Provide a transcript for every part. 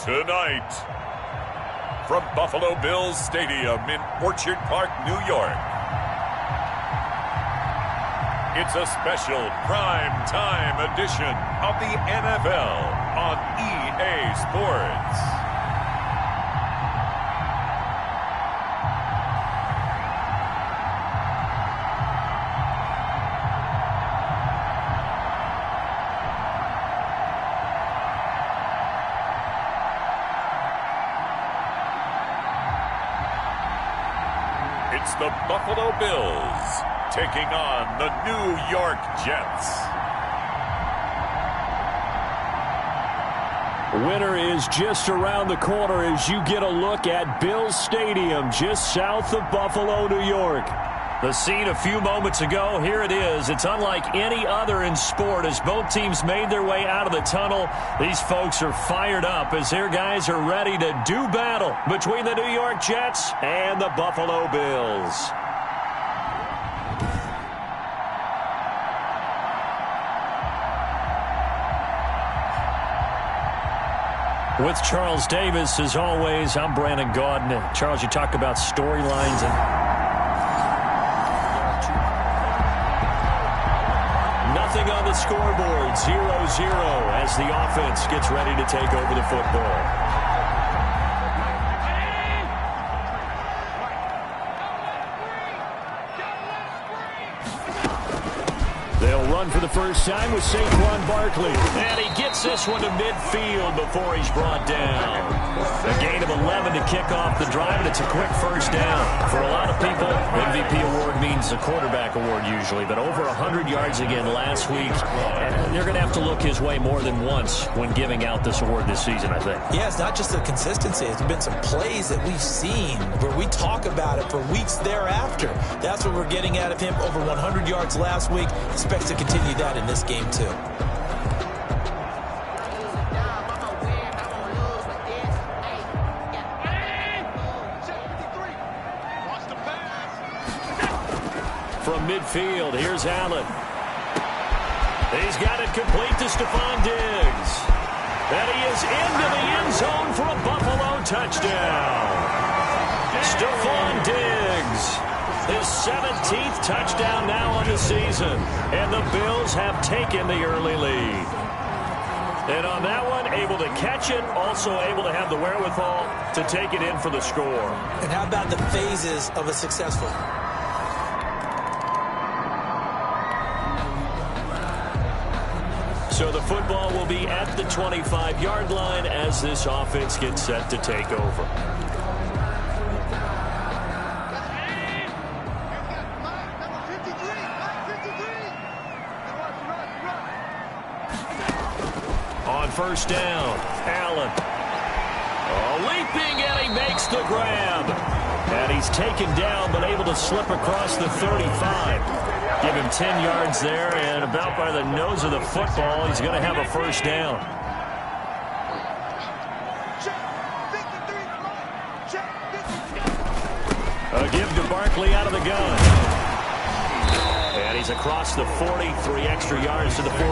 Tonight, from Buffalo Bills Stadium in Orchard Park, New York, it's a special prime time edition of the NFL on EA Sports. It's the Buffalo Bills taking on the New York Jets. Winter is just around the corner as you get a look at Bills Stadium just south of Buffalo, New York. The scene a few moments ago, here it is. It's unlike any other in sport as both teams made their way out of the tunnel. These folks are fired up as their guys are ready to do battle between the New York Jets and the Buffalo Bills. With Charles Davis, as always, I'm Brandon Gaudin. Charles, you talk about storylines and nothing on the scoreboard, 0-0 as the offense gets ready to take over the football. They'll run for the first time with Saquon Barkley. And he gets this one to midfield before he's brought down. A gain of 11 to kick off the drive, and it's a quick first down. For a lot of people, MVP award means a quarterback award usually, but over 100 yards again last week. They're going to have to look his way more than once when giving out this award this season, I think. Yeah, it's not just the consistency. It's been some plays that we've seen where we talk about it for weeks thereafter. That's what we're getting out of him. Over 100 yards last week. Expects to continue that in this game, too. From midfield, here's Allen. He's got it complete to Stephon Diggs. And he is into the end zone for a Buffalo touchdown. Stephon Diggs. His 17th touchdown now on the season. And the Bills have taken the early lead. And on that one, able to catch it, also able to have the wherewithal to take it in for the score. And how about the phases of a successful? So the football will be at the 25-yard line as this offense gets set to take over. On first down, Allen. Leaping, and he makes the grab. And he's taken down, but able to slip across the 35. Give him 10 yards there, and about by the nose of the football, he's going to have a first down. A give to Barkley out of the gun. And he's across the 40, 3 extra yards to the 43.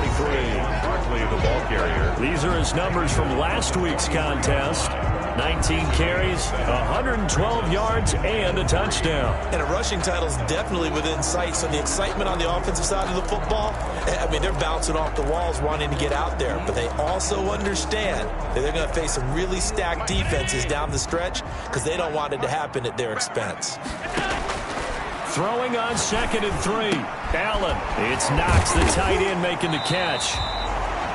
Barkley, the ball carrier. These are his numbers from last week's contest. 19 carries, 112 yards, and a touchdown. And a rushing title is definitely within sight, so the excitement on the offensive side of the football, I mean, they're bouncing off the walls wanting to get out there, but they also understand that they're going to face some really stacked defenses down the stretch because they don't want it to happen at their expense. Throwing on 2nd and 3. Allen. It's Knox, the tight end, making the catch.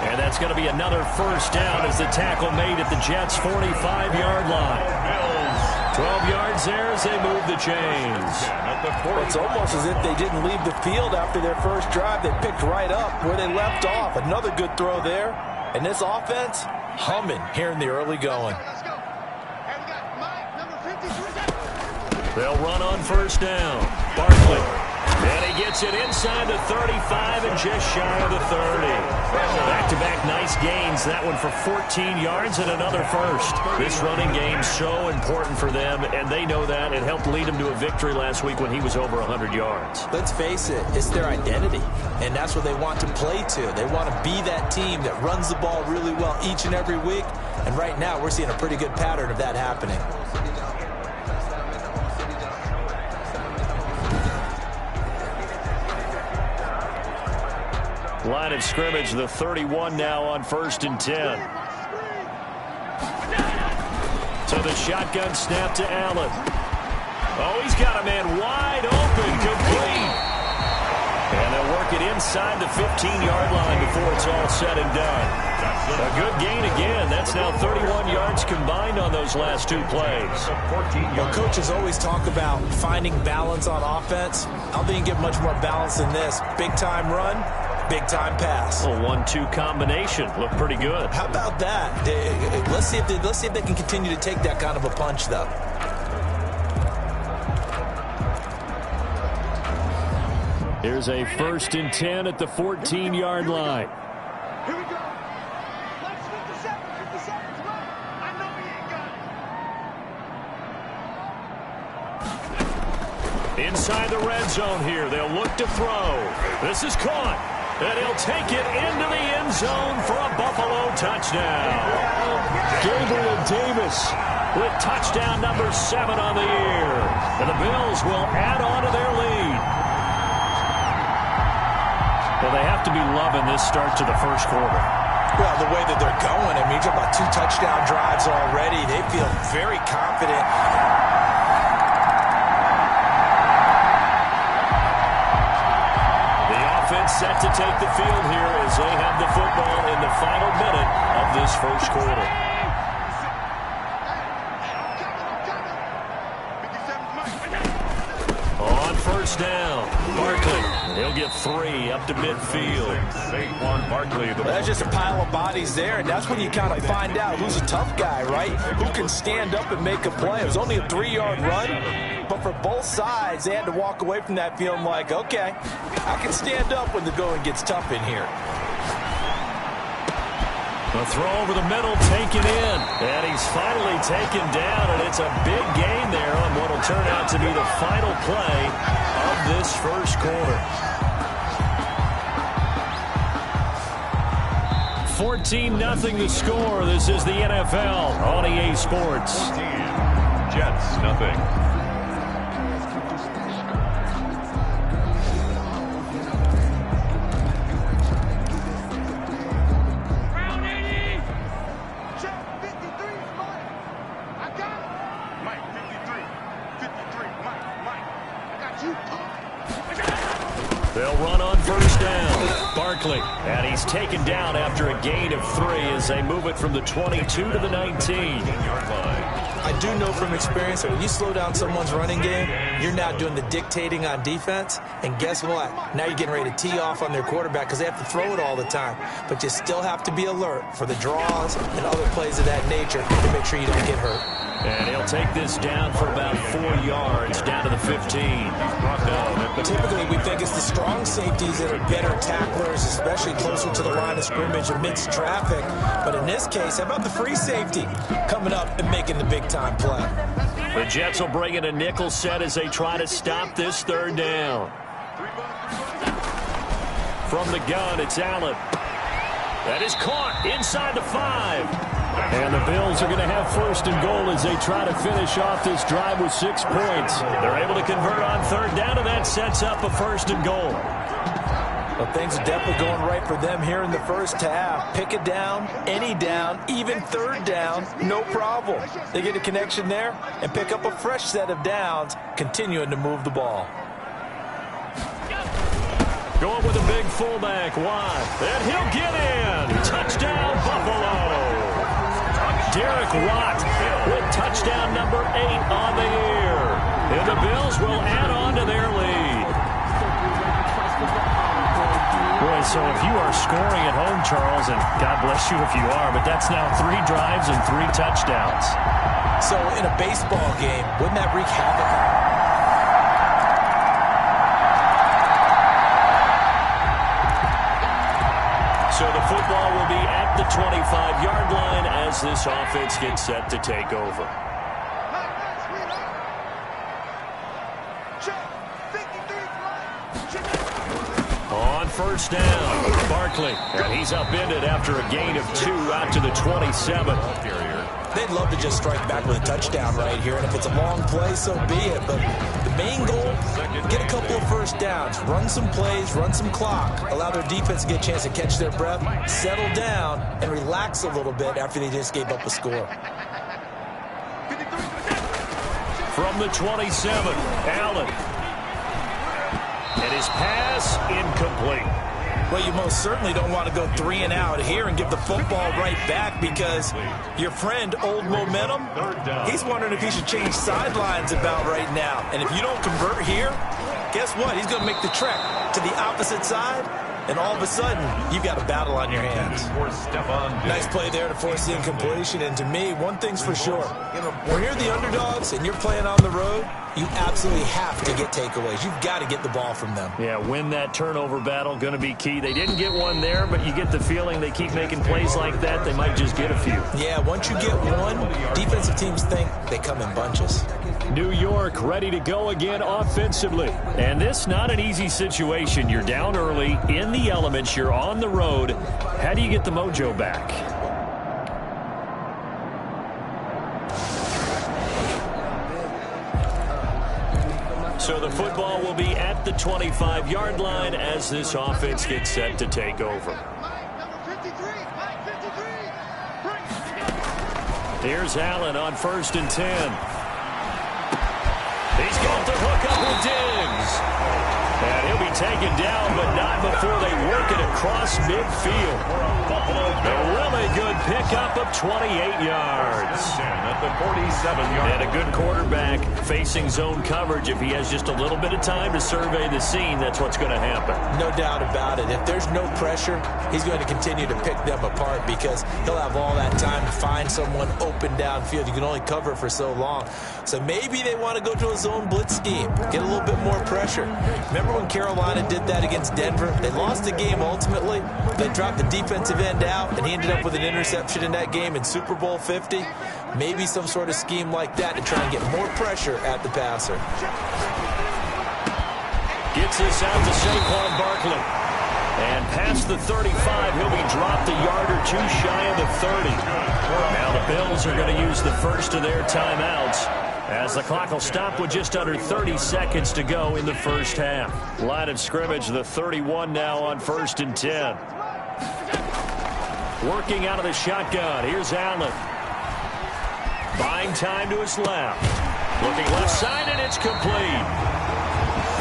And that's going to be another first down as the tackle made at the Jets' 45-yard line. 12 yards there as they move the chains. It's almost as if they didn't leave the field after their first drive. They picked right up where they left off. Another good throw there. And this offense, humming here in the early going. They'll run on first down. Barkley And he gets it inside the 35 and just shy of the 30. Back-to-back nice gains. That one for 14 yards and another first. This running game so important for them, and they know that. It helped lead them to a victory last week when he was over 100 yards. Let's face it, it's their identity, and that's what they want to play to. They want to be that team that runs the ball really well each and every week, and right now we're seeing a pretty good pattern of that happening. Line of scrimmage, the 31 now on 1st and 10. So the shotgun snap to Allen. Oh, he's got a man wide open, complete. And they'll work it inside the 15-yard line before it's all said and done. A good gain again. That's now 31 yards combined on those last two plays. Well, coaches always talk about finding balance on offense. I don't think you get much more balance than this. Big-time run, big-time pass. A 1-2 combination. Looked pretty good. How about that? Let's see if they can continue to take that kind of a punch, though. Here's a 1st and 10 at the 14-yard line. Here we go. Let's 57 seconds left. I know he ain't got it. Inside the red zone here. They'll look to throw. This is caught. And he'll take it into the end zone for a Buffalo touchdown. Gabriel Davis with touchdown number 7 on the year. And the Bills will add on to their lead. Well, they have to be loving this start to the first quarter. Well, the way that they're going, I mean, you're talking about 2 touchdown drives already. They feel very confident. The offense set to take the field here as they have the football in the final minute of this first quarter. On 1st down, Barkley. He'll get 3 up to midfield. Saquon Barkley. That's just a pile of bodies there, and that's when you kind of find out who's a tough guy, right? Who can stand up and make a play. It was only a 3-yard run, but for both sides, they had to walk away from that feeling like, okay, I can stand up when the going gets tough in here. The throw over the middle, taken in, and he's finally taken down, and it's a big gain there on what will turn out to be the final play of this first quarter. 14-0 the score. This is the NFL on EA Sports. Jets, nothing. They'll run on 1st down. Barkley, and he's taken down after a gain of 3 as they move it from the 22 to the 19-yard line. I do know from experience that when you slow down someone's running game, you're now doing the dictating on defense. And guess what? Now you're getting ready to tee off on their quarterback because they have to throw it all the time. But you still have to be alert for the draws and other plays of that nature to make sure you don't get hurt. And he'll take this down for about 4 yards, down to the 15. Typically, we think it's the strong safeties that are better tacklers, especially closer to the line of scrimmage amidst traffic. But in this case, how about the free safety coming up and making the big-time play? The Jets will bring in a nickel set as they try to stop this 3rd down. From the gun, it's Allen. That is caught inside the 5. And the Bills are going to have 1st and goal as they try to finish off this drive with 6 points. They're able to convert on 3rd down, and that sets up a 1st and goal. Well, things are definitely going right for them here in the first half. Pick it down, any down, even 3rd down, no problem. They get a connection there and pick up a fresh set of downs, continuing to move the ball. Going with a big fullback wide, and he'll get in. Touchdown, Buffalo. Derek Watt with touchdown number 8 on the year. And the Bills will add on to their lead. Boy, so if you are scoring at home, Charles, and God bless you if you are, but that's now 3 drives and 3 touchdowns. So in a baseball game, wouldn't that wreak havoc? football will be at the 25-yard line as this offense gets set to take over. On first down, Barkley. And he's upended after a gain of 2 out to the 27. They'd love to just strike back with a touchdown right here, and if it's a long play, so be it. But the main goal, get a couple of first downs, run some plays, run some clock, allow their defense to get a chance to catch their breath, settle down, and relax a little bit after they just gave up a score. From the 27, Allen. And his pass incomplete. Well, you most certainly don't want to go 3 and out here and give the football right back, because your friend, Old Momentum, he's wondering if he should change sidelines about right now. And if you don't convert here, guess what? He's going to make the trek to the opposite side, and all of a sudden, you've got a battle on your hands. Nice play there to force the incompletion. And to me, one thing's for sure. When you're the underdogs and you're playing on the road, you absolutely have to get takeaways. You've got to get the ball from them. Yeah, win that turnover battle, going to be key. They didn't get one there, but you get the feeling they keep making plays like that, they might just get a few. Yeah, once you get one, defensive teams think they come in bunches. New York ready to go again offensively. And this not an easy situation. You're down early, in the elements, you're on the road. How do you get the mojo back? So the football will be at the 25-yard line as this offense gets set to take over. Here's Allen on 1st and 10. He's got the hook up with Diggs. And he'll be taken down, but not before they work it across midfield. A really good pickup of 28 yards. At the 47-yard. And a good quarterback facing zone coverage. If he has just a little bit of time to survey the scene, that's what's going to happen. No doubt about it. If there's no pressure, he's going to continue to pick them apart, because he'll have all that time to find someone open downfield. You can only cover for so long. So maybe they want to go to a zone blitz scheme, get a little bit more pressure. Remember when Carolina did that against Denver? They lost the game ultimately. They dropped the defensive end out, and he ended up with an interception in that game in Super Bowl 50. Maybe some sort of scheme like that to try and get more pressure at the passer. Gets this out to Saquon Barkley. And past the 35, he'll be dropped a yard or two shy of the 30. Now the Bills are going to use the first of their timeouts, as the clock will stop with just under 30 seconds to go in the first half. Line of scrimmage, the 31 now on 1st and 10. Working out of the shotgun. Here's Allen. Buying time to his left. Looking left side, and it's complete.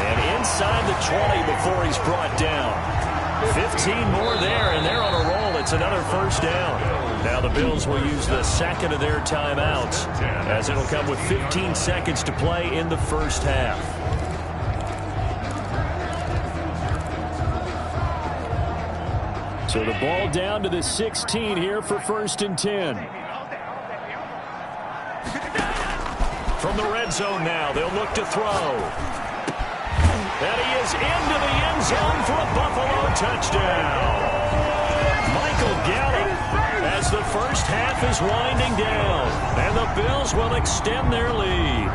And inside the 20 before he's brought down. 15 more there, and they're on a roll. It's another first down. Now the Bills will use the second of their timeouts, as it'll come with 15 seconds to play in the first half. So the ball down to the 16 here for 1st and 10. From the red zone now, they'll look to throw. And he is into the end zone for a Buffalo touchdown. Michael Gallup, as the first half is winding down, and the Bills will extend their lead.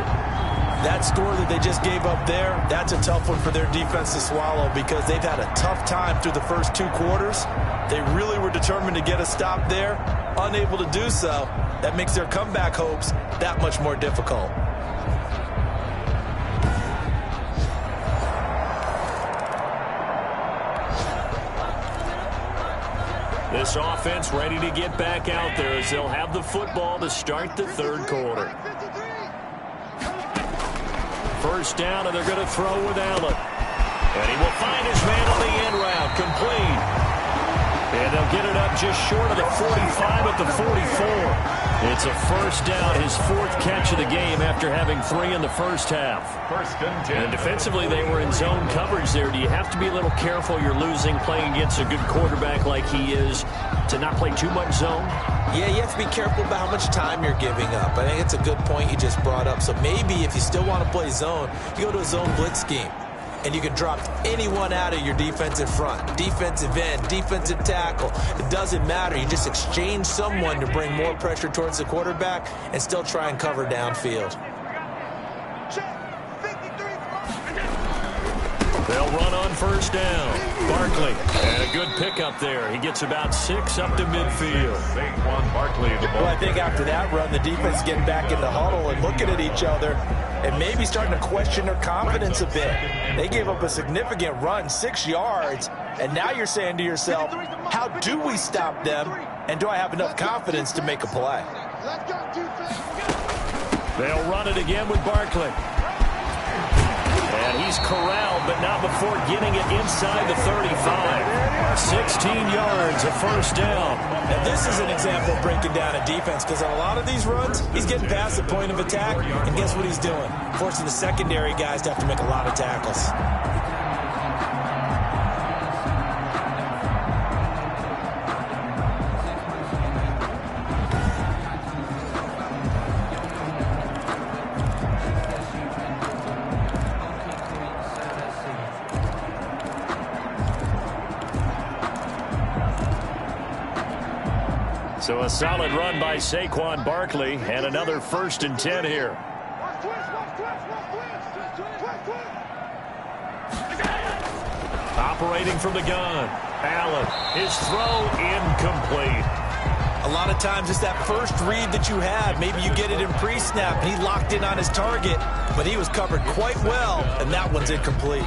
That score that they just gave up there, that's a tough one for their defense to swallow, because they've had a tough time through the first 2 quarters. They really were determined to get a stop there, unable to do so. That makes their comeback hopes that much more difficult. This offense ready to get back out there, as they'll have the football to start the 3rd quarter. First down, and they're going to throw with Allen. And he will find his man on the end route, complete. And they'll get it up just short of the 45 at the 44. It's a first down, his 4th catch of the game after having 3 in the first half. And defensively, they were in zone coverage there. Do you have to be a little careful? You're losing, playing against a good quarterback like he is, to not play too much zone? Yeah, you have to be careful about how much time you're giving up. I think it's a good point you just brought up. So maybe if you still want to play zone, you go to a zone blitz scheme. and you can drop anyone out of your defensive front. Defensive end, defensive tackle. It doesn't matter. You just exchange someone to bring more pressure towards the quarterback and still try and cover downfield. They'll run on first down. Barkley, and a good pickup there. He gets about 6 up to midfield. Saquon Barkley. Well, I think after that run, the defense is getting back in the huddle and looking at each other and maybe starting to question their confidence a bit. They gave up a significant run, 6 yards, and now you're saying to yourself, how do we stop them, and do I have enough confidence to make a play? They'll run it again with Barkley. And he's corralled, but not before getting it inside the 35. 16 yards, a first down. And this is an example of breaking down a defense, because on a lot of these runs, he's getting past the point of attack, and guess what he's doing? Forcing the secondary guys to have to make a lot of tackles. So a solid run by Saquon Barkley, and another 1st and 10 here. Operating from the gun. Allen, his throw incomplete. A lot of times it's that first read that you have. Maybe you get it in pre-snap, and he locked in on his target, but he was covered quite well, and that one's incomplete.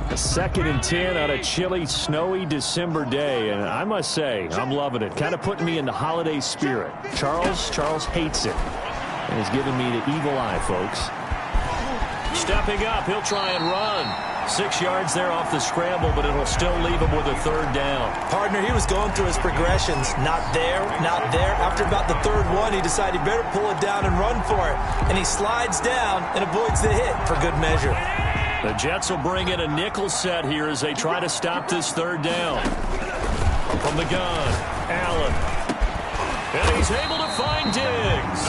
A 2nd and 10 on a chilly, snowy December day, and I must say, I'm loving it. Kind of putting me in the holiday spirit. Charles hates it, and is giving me the evil eye, folks. Stepping up, he'll try and run. 6 yards there off the scramble, but it'll still leave him with a 3rd down. Partner, he was going through his progressions. Not there, not there. After about the 3rd one, he decided he better pull it down and run for it. And he slides down and avoids the hit for good measure. The Jets will bring in a nickel set here as they try to stop this 3rd down. From the gun, Allen. And he's able to find Diggs.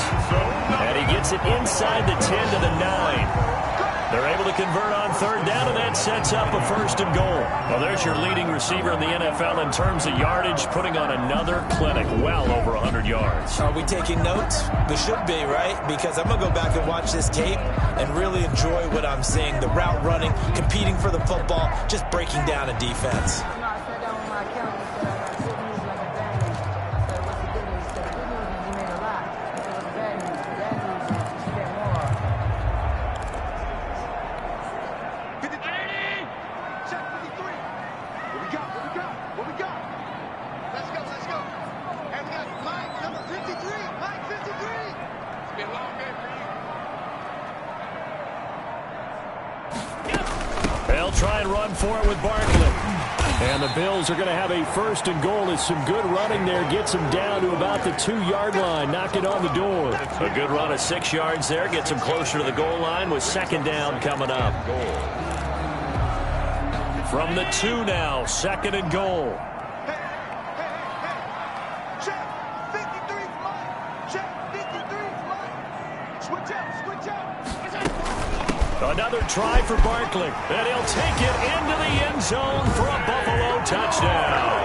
And he gets it inside the 10 to the 9. They're able to convert on 3rd down, and that sets up a 1st and goal. Well, there's your leading receiver in the NFL in terms of yardage, putting on another clinic, well over 100 yards. Are we taking notes? We should be, right? Because I'm going to go back and watch this tape and really enjoy what I'm seeing. The route running, competing for the football, just breaking down a defense. They'll try and run for it with Barkley. And the Bills are going to have a 1st and goal as some good running there gets them down to about the 2-yard line. Knock it on the door. A good run of 6 yards there gets them closer to the goal line with 2nd down coming up. From the 2 now, 2nd and goal. Another try for Barkley, and he'll take it into the end zone for a Buffalo touchdown.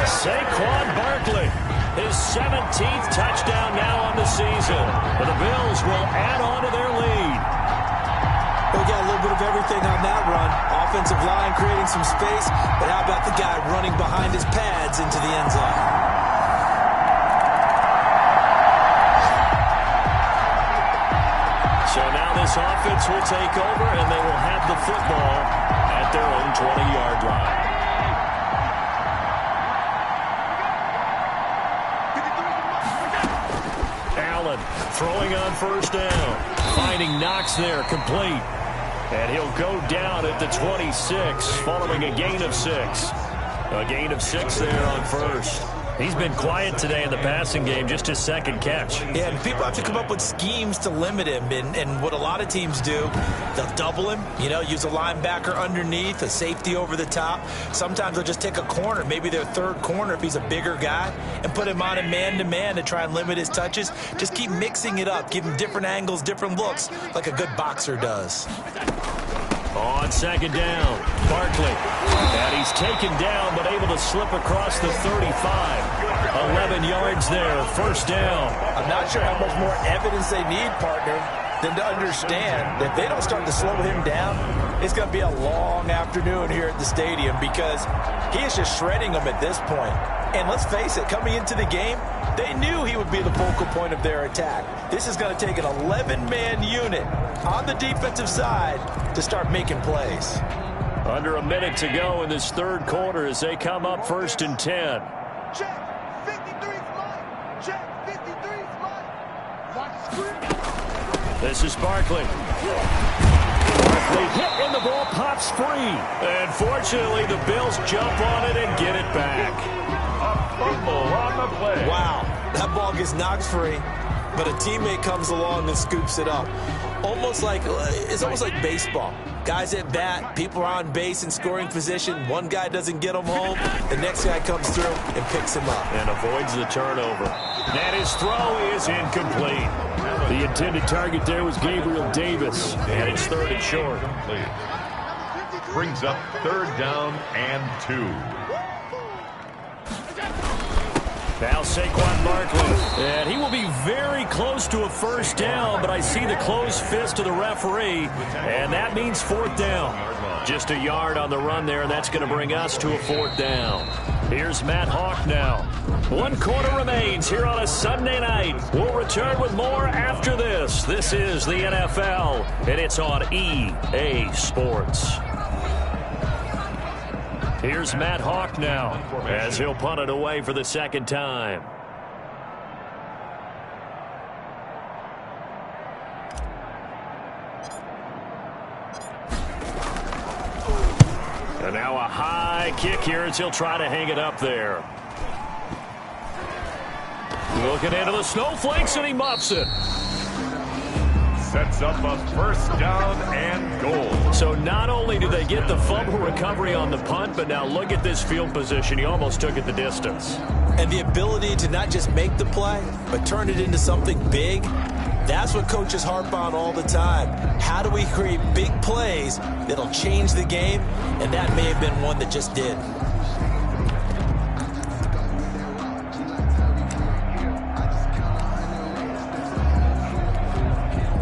Saquon Barkley, his 17th touchdown now on the season. But the Bills will add on to their lead. We got a little bit of everything on that run. Offensive line creating some space, but how about the guy running behind his pads into the end zone? So now this offense will take over, and they will have the football at their own 20-yard line. Allen throwing on 1st down. Finding Knox there, complete. And he'll go down at the 26, following a gain of 6. A gain of 6 there on 1st. He's been quiet today in the passing game, just his 2nd catch. Yeah, and people have to come up with schemes to limit him. And what a lot of teams do, they'll double him, use a linebacker underneath, a safety over the top. Sometimes they'll just take a corner, maybe their 3rd corner if he's a bigger guy, and put him on a man-to-man to try and limit his touches. Just keep mixing it up, give him different angles, different looks, like a good boxer does. On second down, Barkley. And he's taken down, but able to slip across the 35. 11 yards there, first down. I'm not sure how much more evidence they need, partner, than to understand that if they don't start to slow him down, it's going to be a long afternoon here at the stadium because he is just shredding them at this point. And let's face it, coming into the game, they knew he would be the focal point of their attack. This is going to take an 11-man unit on the defensive side to start making plays. Under a minute to go in this third quarter as they come up first and 10. Check. 53's mine. Check. 53's mine. Watch the screen. This is Barkley. Barkley hit and the ball pops free. And fortunately, the Bills jump on it and get it back. A fumble on the play. Wow, that ball gets knocked free, but a teammate comes along and scoops it up. It's almost like baseball. Guys at bat, people are on base in scoring position. One guy doesn't get him home. The next guy comes through and picks him up. And avoids the turnover. And his throw is incomplete. The intended target there was Gabriel Davis. And it's third and short. Brings up third down and 2. Now Saquon Barkley. And he will be very close to a first down, but I see the closed fist of the referee, and that means fourth down. Just a yard on the run there, and that's going to bring us to a fourth down. Here's Matt Hawk now. 1 quarter remains here on a Sunday night. We'll return with more after this. This is the NFL, and it's on EA Sports. Here's Matt Hawk now as he'll punt it away for the second time. And now a high kick here as he'll try to hang it up there. Looking into the snowflakes, and he muffs it. Sets up a first down and goal. So not only do they get the fumble recovery on the punt, but now look at this field position. He almost took it the distance. And the ability to not just make the play, but turn it into something big, that's what coaches harp on all the time. How do we create big plays that'll change the game? And that may have been one that just did.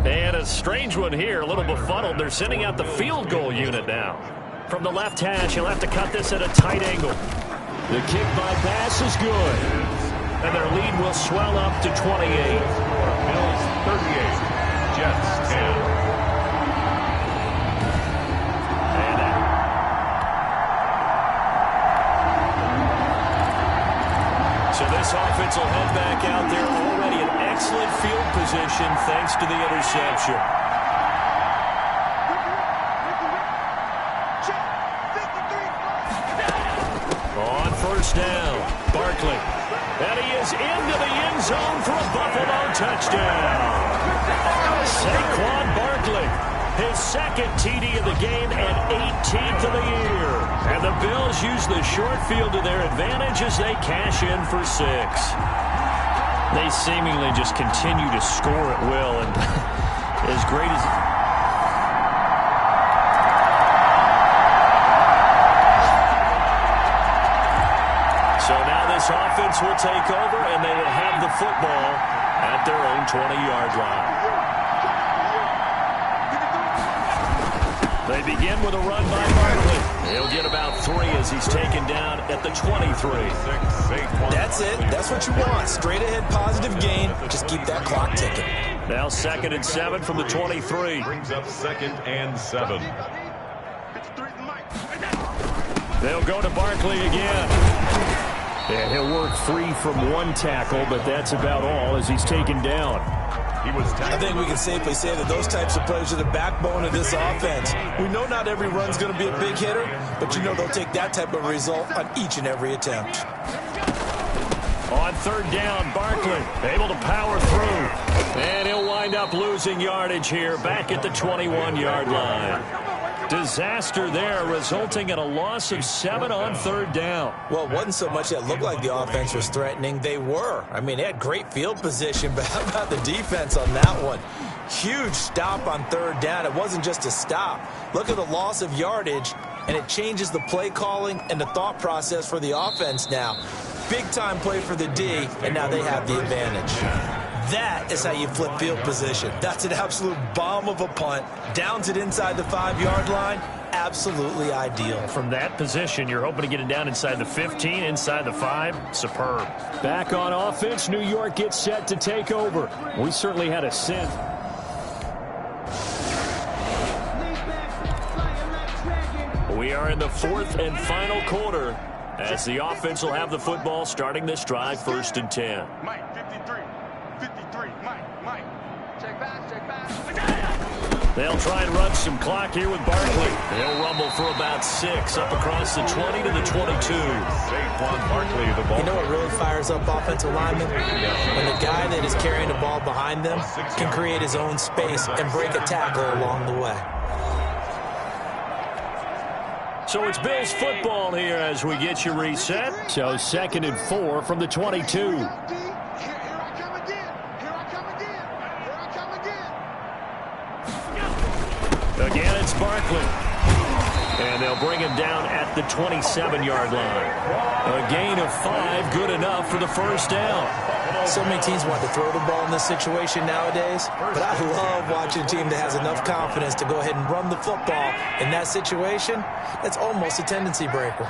And a strange one here, a little befuddled. They're sending out the field goal unit now. From the left hash, he'll have to cut this at a tight angle. The kick by pass is good. And their lead will swell up to 28. Bills 38, Jets 10. So this offense will head back out there already in excellent field position thanks to the interception. On first down, Barkley. And he is into the end zone for a Buffalo touchdown. Saquon Barkley, his second TD of the game and 18th of the year. And the Bills use the short field to their advantage as they cash in for 6. They seemingly just continue to score at will, and as great as... So now this offense will take over, and they will have the football at their own 20-yard line. They begin with a run by Barkley. He'll get about 3 as he's taken down at the 23. That's it. That's what you want. Straight ahead positive gain. Just keep that clock ticking. Now 2nd and 7 from the 23. Brings up 2nd and 7. They'll go to Barkley again. And he'll work free from 1 tackle, but that's about all as he's taken down. I think we can safely say that those types of plays are the backbone of this offense. We know not every run's going to be a big hitter, but you know they'll take that type of result on each and every attempt. On 3rd down, Barkley able to power through. And he'll wind up losing yardage here back at the 21-yard line. Disaster there, resulting in a loss of 7 on 3rd down. Well, it wasn't so much that it looked like the offense was threatening. They were. I mean, they had great field position, but how about the defense on that one? Huge stop on 3rd down. It wasn't just a stop. Look at the loss of yardage, and it changes the play calling and the thought process for the offense now. Big-time play for the D, and now they have the advantage. That is how you flip field position. That's an absolute bomb of a punt. Downs it inside the 5-yard line. Absolutely ideal. From that position, you're hoping to get it down inside the 15, inside the 5. Superb. Back on offense, New York gets set to take over. We certainly had a sin. We are in the 4th and final quarter as the offense will have the football starting this drive, 1st and 10. Mike, 53. 53. Mike. Check back. They'll try and run some clock here with Barkley. They'll rumble for about 6 up across the 20 to the 22. Saquon Barkley, the ball. You know what really fires up offensive linemen? When the guy that is carrying the ball behind them can create his own space and break a tackle along the way. So it's Bills football here as we get you reset. So 2nd and 4 from the 22. Again, it's Barkley. And they'll bring him down at the 27-yard line. A gain of 5, good enough for the 1st down. So many teams want to throw the ball in this situation nowadays, but I love watching a team that has enough confidence to go ahead and run the football in that situation. That's almost a tendency breaker.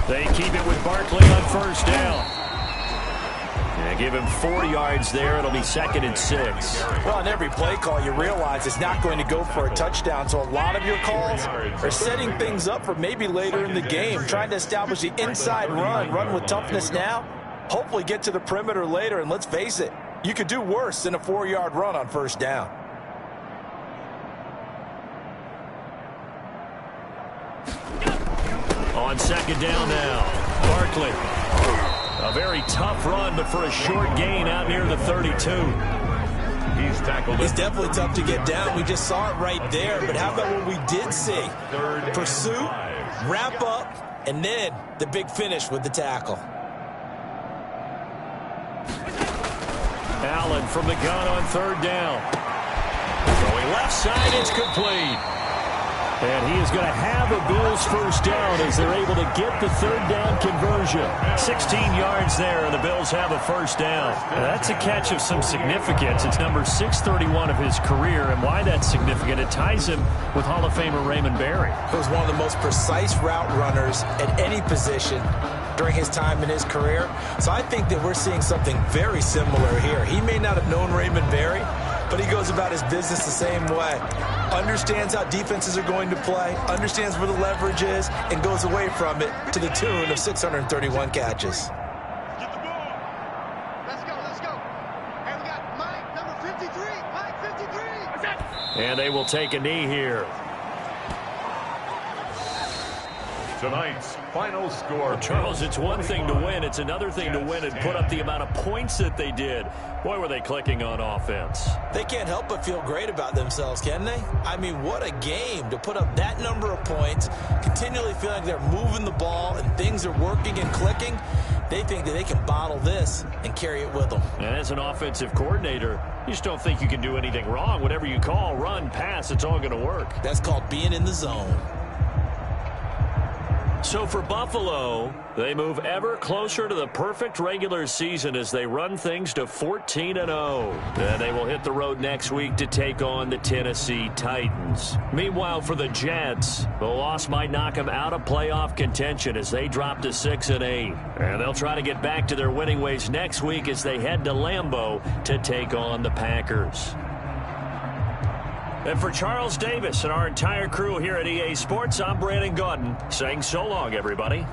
They keep it with Barkley on 1st down. And give him 4 yards there. It'll be 2nd and 6. Well, on every play call, you realize it's not going to go for a touchdown. So a lot of your calls are setting things up for maybe later in the game, trying to establish the inside run with toughness now, hopefully get to the perimeter later. And let's face it, you could do worse than a 4-yard run on 1st down. On 2nd down now, Barkley. A very tough run, but for a short gain out near the 32. He's tackled. It's definitely tough to get down. We just saw it right there. But how about what we did see? Pursuit, wrap up, and then the big finish with the tackle. Allen from the gun on 3rd down. Throwing left side, it's complete. And he is going to have a Bills 1st down as they're able to get the 3rd down conversion. 16 yards there, and the Bills have a 1st down. Now, that's a catch of some significance. It's number 631 of his career, and why that's significant, it ties him with Hall of Famer Raymond Berry. He was one of the most precise route runners at any position during his time in his career. So I think that we're seeing something very similar here. He may not have known Raymond Berry, but he goes about his business the same way. Understands how defenses are going to play, understands where the leverage is, and goes away from it to the tune of 631 catches. Get the ball. Let's go. And we got Mike, number 53. Mike, 53. And they will take a knee here. Tonight's final score. Charles, it's one thing to win. It's another thing to win and put up the amount of points that they did. Boy, were they clicking on offense. They can't help but feel great about themselves, can they? I mean, what a game to put up that number of points, continually feeling like they're moving the ball and things are working and clicking. They think that they can bottle this and carry it with them. And as an offensive coordinator, you just don't think you can do anything wrong. Whatever you call, run, pass, it's all going to work. That's called being in the zone. So for Buffalo, they move ever closer to the perfect regular season as they run things to 14-0. And they will hit the road next week to take on the Tennessee Titans. Meanwhile, for the Jets, the loss might knock them out of playoff contention as they drop to 6-8. And they'll try to get back to their winning ways next week as they head to Lambeau to take on the Packers. And for Charles Davis and our entire crew here at EA Sports, I'm Brandon Gaudin saying so long, everybody.